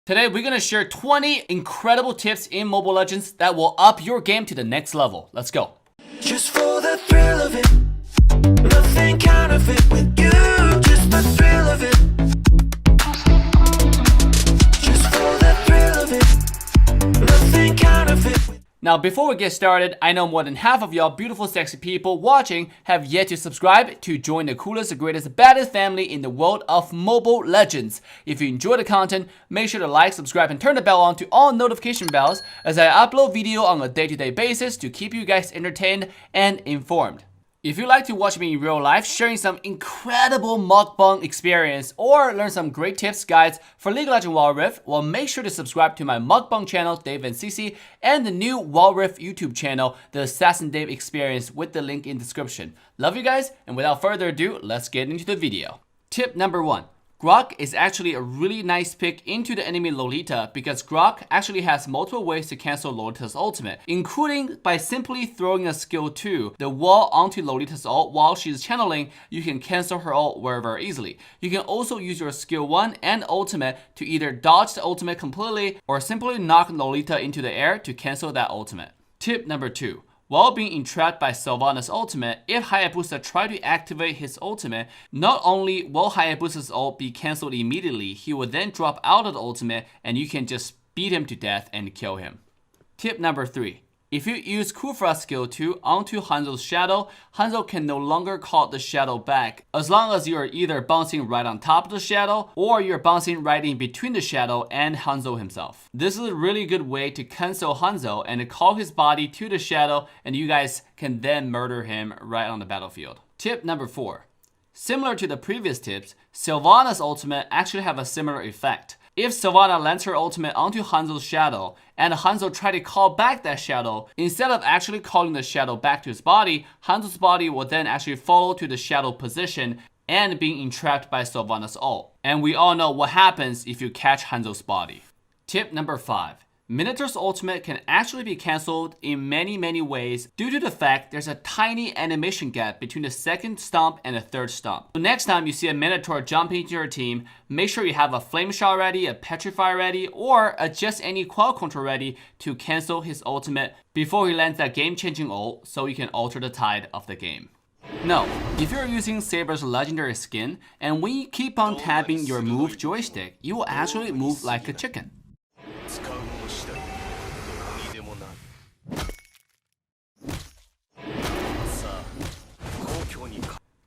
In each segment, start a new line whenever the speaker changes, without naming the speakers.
Today, we're gonna share 20 incredible tips in Mobile Legends that will up your game to the next level. Let's go.
Just for the thrill of it, nothing counterfeit with you. Just the thrill of it. Just for the thrill of it, nothing counterfeit with.
Now, before we get started, I know more than half of y'all beautiful, sexy people watching have yet to subscribe to join the coolest, the greatest, baddest family in the world of Mobile Legends. If you enjoy the content, make sure to like, subscribe, and turn the bell on to all notification bells as I upload video on a day-to-day basis to keep you guys entertained and informed. If you'd like to watch me in real life sharing some incredible mukbang experience or learn some great tips, guides for League of Legends Wild Rift, well, make sure to subscribe to my mukbang channel, Dave and CC, and the new Wild Rift YouTube channel, The Assassin Dave Experience, with the link in description. Love you guys, and without further ado, let's get into the video. Tip number 1. Grok is actually a really nice pick into the enemy Lolita because Grok actually has multiple ways to cancel Lolita's ultimate, including by simply throwing a skill 2, the wall, onto Lolita's ult while she's channeling. You can cancel her ult very easily. You can also use your skill 1 and ultimate to either dodge the ultimate completely or simply knock Lolita into the air to cancel that ultimate. Tip number 2. While being entrapped by Sylvanah's ultimate, if Hayabusa tries to activate his ultimate, not only will Hayabusa's ult be cancelled immediately, he will then drop out of the ultimate and you can just beat him to death and kill him. Tip number 3. If you use Khufra's skill 2 onto Hanzo's shadow, Hanzo can no longer call the shadow back, as long as you are either bouncing right on top of the shadow or you're bouncing right in between the shadow and Hanzo himself. This is a really good way to cancel Hanzo and call his body to the shadow, and you guys can then murder him right on the battlefield. Tip number 4. Similar to the previous tips, Sylvanah's ultimate actually have a similar effect. If Sylvanah lands her ultimate onto Hanzo's shadow, and Hanzo try to call back that shadow, instead of actually calling the shadow back to his body, Hanzo's body will then actually follow to the shadow position and being entrapped by Sylvanah's ult. And we all know what happens if you catch Hanzo's body. Tip number 5. Minotaur's ultimate can actually be cancelled in many ways due to the fact there's a tiny animation gap between the second stomp and the third stomp. So next time you see a Minotaur jumping into your team, make sure you have a Flame Shot ready, a Petrify ready, or a just any Quell Control ready to cancel his ultimate before he lands that game-changing ult so you can alter the tide of the game. No, if you're using Saber's legendary skin, and when you keep on tapping your move joystick, you will actually move like a chicken.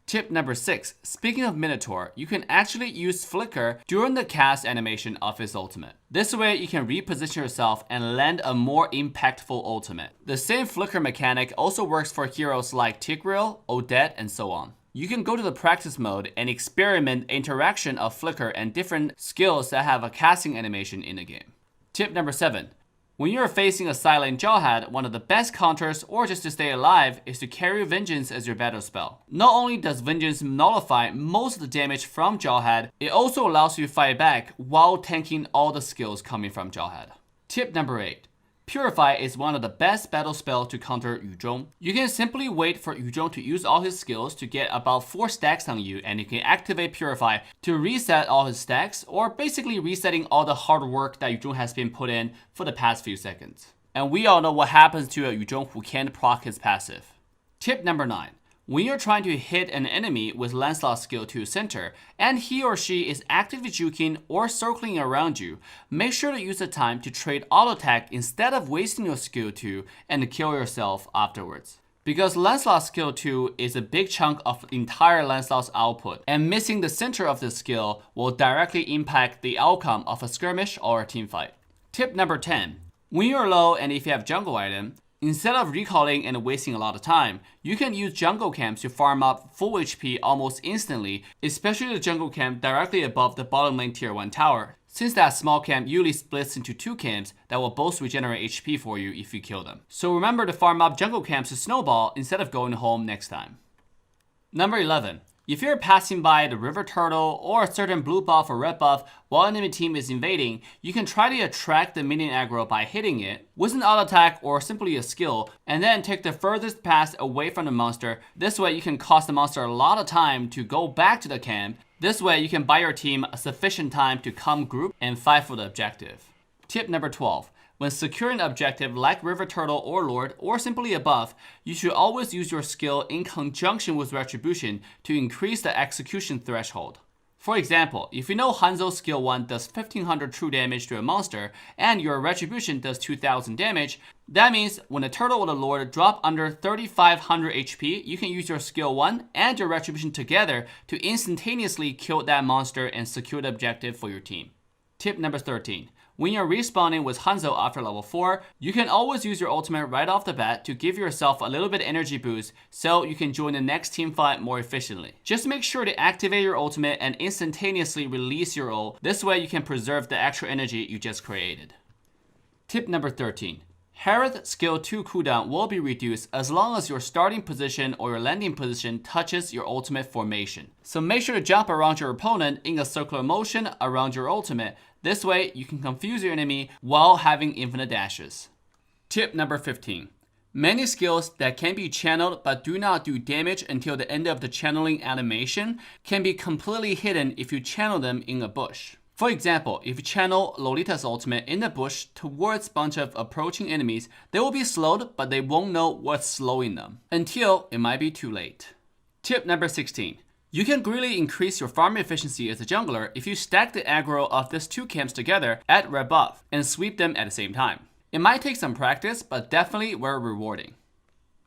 Tip number 6. Speaking of Minotaur, you can actually use Flicker during the cast animation of his ultimate. This way you can reposition yourself and land a more impactful ultimate. The same Flicker mechanic also works for heroes like Tigreal, Odette, and so on. You can go to the practice mode and experiment interaction of Flicker and different skills that have a casting animation in the game. Tip number 7. When you're facing a silent Jawhead, one of the best counters or just to stay alive is to carry Vengeance as your battle spell. Not only does Vengeance nullify most of the damage from Jawhead, it also allows you to fight back while tanking all the skills coming from Jawhead. Tip number 8. Purify is one of the best battle spells to counter Yu Zhong. You can simply wait for Yu Zhong to use all his skills to get about 4 stacks on you, and you can activate Purify to reset all his stacks, or basically resetting all the hard work that Yu Zhong has been put in for the past few seconds. And we all know what happens to a Yu Zhong who can't proc his passive. Tip number 9. When you're trying to hit an enemy with Lancelot's skill 2 center, and he or she is actively juking or circling around you, make sure to use the time to trade auto attack instead of wasting your skill 2 and kill yourself afterwards. Because Lancelot's skill 2 is a big chunk of entire Lancelot's output, and missing the center of the skill will directly impact the outcome of a skirmish or a teamfight. Tip number 10. When you're low and if you have jungle item, instead of recalling and wasting a lot of time, you can use jungle camps to farm up full HP almost instantly, especially the jungle camp directly above the bottom lane tier 1 tower, since that small camp usually splits into 2 camps that will both regenerate HP for you if you kill them. So remember to farm up jungle camps to snowball instead of going home next time. Number 11. If you're passing by the river turtle or a certain blue buff or red buff while enemy team is invading, you can try to attract the minion aggro by hitting it with an auto attack or simply a skill, and then take the furthest path away from the monster. This way you can cost the monster a lot of time to go back to the camp, This way, you can buy your team a sufficient time to come group and fight for the objective. Tip number 12. When securing an objective like River Turtle or Lord, or simply above, you should always use your skill in conjunction with Retribution to increase the execution threshold. For example, if you know Hanzo's skill 1 does 1500 true damage to a monster, and your Retribution does 2000 damage, that means when the Turtle or the Lord drop under 3500 HP, you can use your skill 1 and your Retribution together to instantaneously kill that monster and secure the objective for your team. Tip number 13. When you're respawning with Hanzo after level 4, you can always use your ultimate right off the bat to give yourself a little bit of energy boost so you can join the next team fight more efficiently. Just make sure to activate your ultimate and instantaneously release your ult. This way you can preserve the extra energy you just created. Tip number 13. Harith skill 2 cooldown will be reduced as long as your starting position or your landing position touches your ultimate formation. So make sure to jump around your opponent in a circular motion around your ultimate. This way, you can confuse your enemy while having infinite dashes. Tip number 15. Many skills that can be channeled but do not do damage until the end of the channeling animation can be completely hidden if you channel them in a bush. For example, if you channel Lolita's ultimate in the bush towards a bunch of approaching enemies, they will be slowed, but they won't know what's slowing them until it might be too late. Tip number 16. You can greatly increase your farm efficiency as a jungler if you stack the aggro of these two camps together at red buff and sweep them at the same time. It might take some practice, but definitely very rewarding.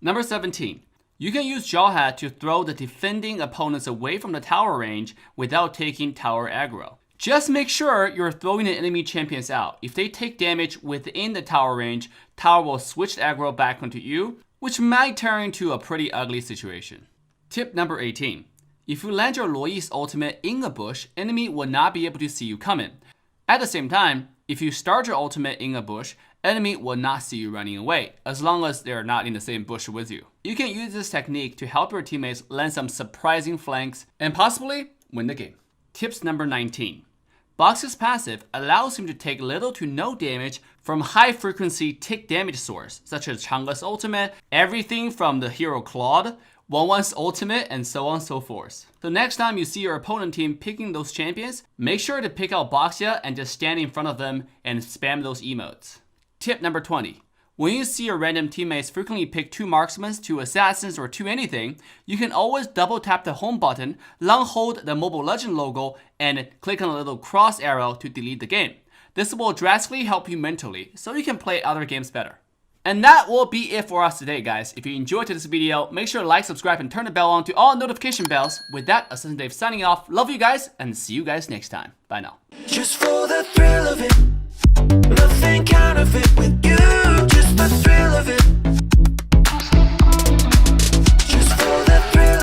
Number 17. You can use Jawhead to throw the defending opponents away from the tower range without taking tower aggro. Just make sure you're throwing the enemy champions out. If they take damage within the tower range, tower will switch the aggro back onto you, which might turn into a pretty ugly situation. Tip number 18. If you land your Luoyi's ultimate in a bush, enemy will not be able to see you coming. At the same time, if you start your ultimate in a bush, enemy will not see you running away, as long as they're not in the same bush with you. You can use this technique to help your teammates land some surprising flanks and possibly win the game. Tips number 19. Box's passive allows him to take little to no damage from high-frequency tick damage source, such as Chang'e's ultimate, everything from the hero Claude, 1-1's ultimate, and so on and so forth. So next time you see your opponent team picking those champions, make sure to pick out Boxia and just stand in front of them and spam those emotes. Tip number 20. When you see your random teammates frequently pick 2 marksmen, 2 assassins, or 2 anything, you can always double tap the home button, long hold the Mobile Legend logo, and click on a little cross arrow to delete the game. This will drastically help you mentally, so you can play other games better. And that will be it for us today, guys. If you enjoyed this video, make sure to like, subscribe, and turn the bell on to all notification bells. With that, Assassin Dave signing off. Love you guys, and see you guys next time. Bye now.
Just for the thrill of it.